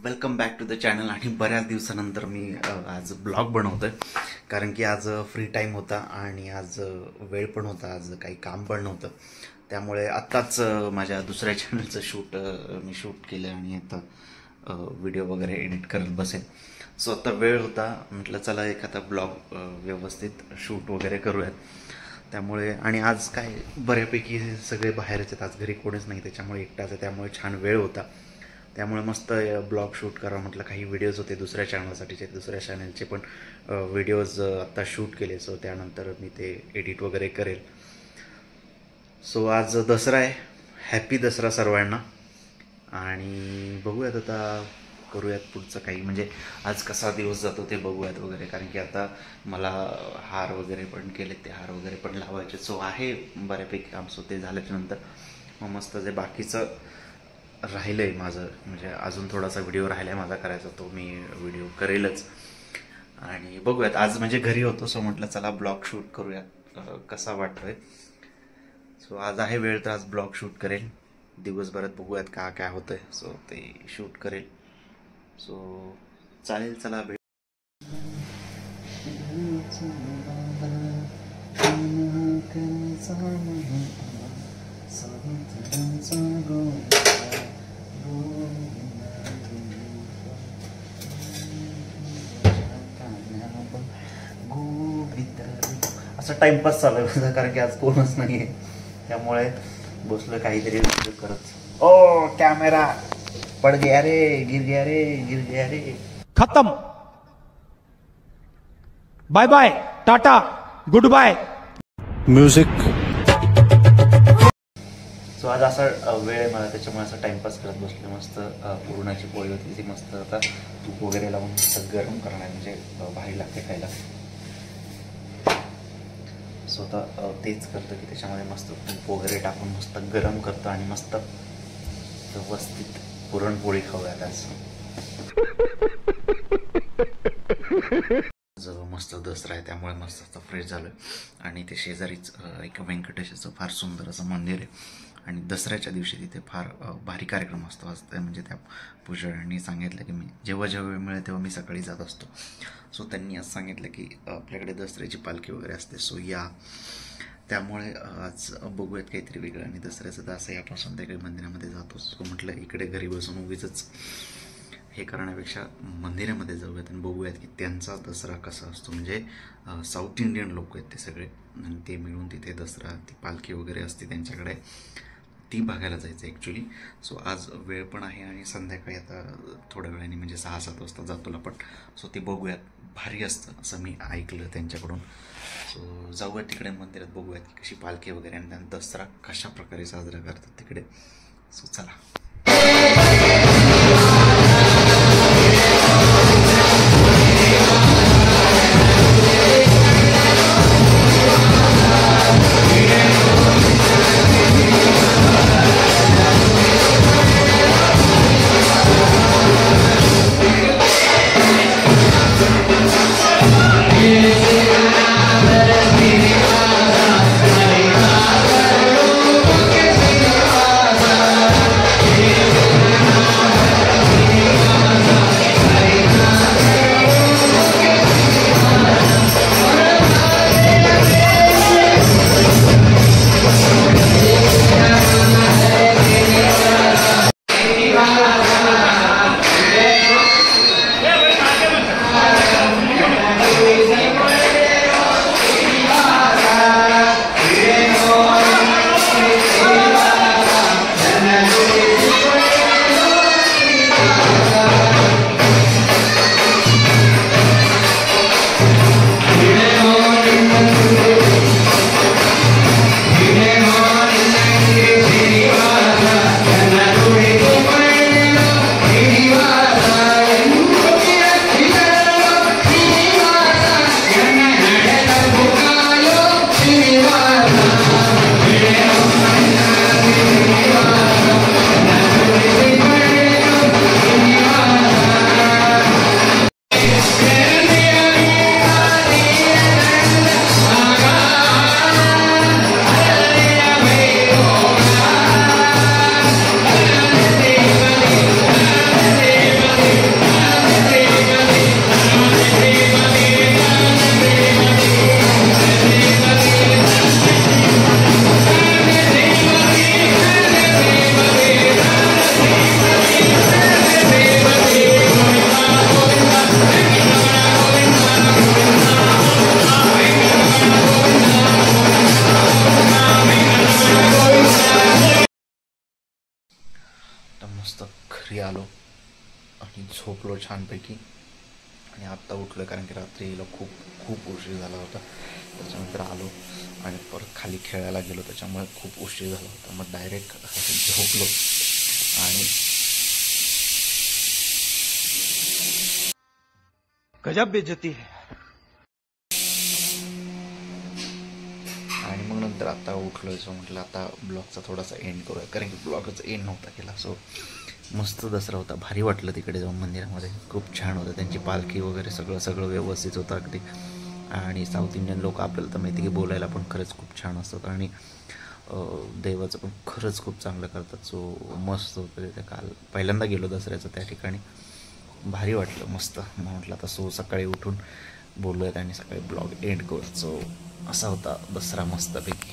Welcome back to the channel. आणि बऱ्याच दिवसानंतर मी आज ब्लॉग बनवतोय, कारण की आज फ्री टाईम होता आणि आज वेळ पण होता, आज काही काम पण नव्हतं. त्यामुळे आत्ताच माझ्या दुसऱ्या चॅनलचं मी शूट केलं आणि आता व्हिडिओ वगैरे एडिट करत बसेल. सो आता वेळ होता, म्हटलं चला एखादा ब्लॉग व्यवस्थित शूट वगैरे करूयात. त्यामुळे आणि आज काय बऱ्यापैकी सगळे बाहेरच आहेत, आज घरी कोणीच नाही, त्याच्यामुळे एकटाच आहे, त्यामुळे छान वेळ होता. त्यामुळे मस्त ब्लॉग शूट करा म्हटलं. काही व्हिडिओज होते दुसऱ्या चॅनलसाठीचे, दुसऱ्या चॅनलचे पण व्हिडिओज आत्ता शूट केले. सो त्यानंतर मी ते एडिट वगैरे करेल. सो आज दसरा आहे, हॅपी दसरा सर्वांना. आणि बघूयात आता, करूयात पुढचं काही, म्हणजे आज कसा दिवस जातो ते बघूयात वगैरे. कारण की आता मला हार वगैरे पण केले, ते हार वगैरे पण लावायचे. सो आहे बऱ्यापैकी काम. सो ते झाल्याच्यानंतर मग मस्त जे बाकीचं राहिलं आहे माझं, म्हणजे अजून थोडासा व्हिडिओ राहिला आहे माझा करायचा, तो मी व्हिडिओ करेलच. आणि बघूयात, आज म्हणजे घरी होतो, सो म्हटलं चला ब्लॉग शूट करूयात, कसा वाटतोय. सो आज आहे वेळ, तर आज ब्लॉग शूट करेल दिवसभरात. बघूयात काय होतंय. सो ते शूट करेल. सो चालेल, चला भेट. असं टाइमपास चालू आहे, कारण की आज कोणच नाही आहे, त्यामुळे बसलो काहीतरी करत. ओ कॅमेरा पड गया रे, गिर गया रे. खत्म. Bye bye, tata, goodbye. Music. So आज असा वेळ आहे मला, त्याच्यामुळे असं टाइमपास करत बसलो. मस्त पुरणाची पोळी होती, ती मस्त आता तूप वगैरे लावून मस्त गरम करणार, म्हणजे भारी लागते खायला. सो आता तेच करतो की त्याच्यामध्ये मस्त तूप वगैरे टाकून मस्त गरम करतो आणि मस्त व्यवस्थित पुरणपोळी खाऊयात आज. मस्त दसरा आहे, त्यामुळे मस्त असं फ्रेश झालं. आणि ते शेजारीच एक व्यंकटेशाचं फार सुंदर असं मंदिर आहे, आणि दसऱ्याच्या दिवशी तिथे फार भारी कार्यक्रम असतो. म्हणजे त्या पुजाऱ्यांनी सांगितलं की मी जेव्हा वेळ मिळेल तेव्हा मी सकाळी जात असतो. सो त्यांनी असं सांगितलं की आपल्याकडे दसऱ्याची पालखी वगैरे असते, सो या. त्यामुळे आज बघूयात काहीतरी वेगळं. आणि दसऱ्याचं तर असं आपण संध्याकाळी मंदिरामध्ये जातो. सो म्हटलं इकडे घरी बसून उगीच हे करण्यापेक्षा मंदिरामध्ये जाऊयात आणि बघूयात की त्यांचा दसरा कसा असतो. म्हणजे साऊथ इंडियन लोक आहेत ते सगळे, आणि ते मिळून तिथे दसरा, ती पालखी वगैरे असते त्यांच्याकडे, ती बघायला जायचं ॲक्च्युली. सो आज वेळ पण आहे आणि संध्याकाळी आता थोड्या वेळाने म्हणजे 6-7 वाजता जातो आपण. सो ते बघूयात, भारी असतं असं मी ऐकलं त्यांच्याकडून. सो जाऊयात तिकडे मंदिरात, बघूयात की कशी पालखी वगैरे आणि त्यांना दसरा कशा प्रकारे साजरा करतात तिकडे. सो चला. घरी आलो आणि झोपलो छानपैकी आणि आत्ता उठलो कारण की रात्रीला खूप खूप उशीर झाला होता. त्याच्यानंतर आलो आणि परत खाली खेळायला गेलो, त्याच्यामुळे खूप उशीर झाला होता. मग डायरेक्ट झोपलो आणि गजब बेइज्जती है. आणि मग नंतर आता उठलो. सो म्हटलं आता ब्लॉगचा थोडासा एंड करूया, कारण की ब्लॉगचा एंड नव्हता केला. सो मस्त दसरा होता, भारी वाटलं तिकडे जाऊन मंदिरामध्ये, खूप छान होतं. त्यांची पालखी वगैरे सगळं व्यवस्थित होतं अगदी. आणि साऊथ इंडियन लोक आपल्याला तर माहिती की बोलायला पण खरंच खूप छान असतात आणि देवाचं पण खरंच खूप चांगलं करतात. सो मस्त होतं तिथे. काल पहिल्यांदा गेलो दसऱ्याचं त्या ठिकाणी, भारी वाटलं मस्त. म्हटलं आता सो सकाळी उठून बोलूयात आणि सकाळी ब्लॉग एंड करू. सो असा होता दसरा मस्तपैकी.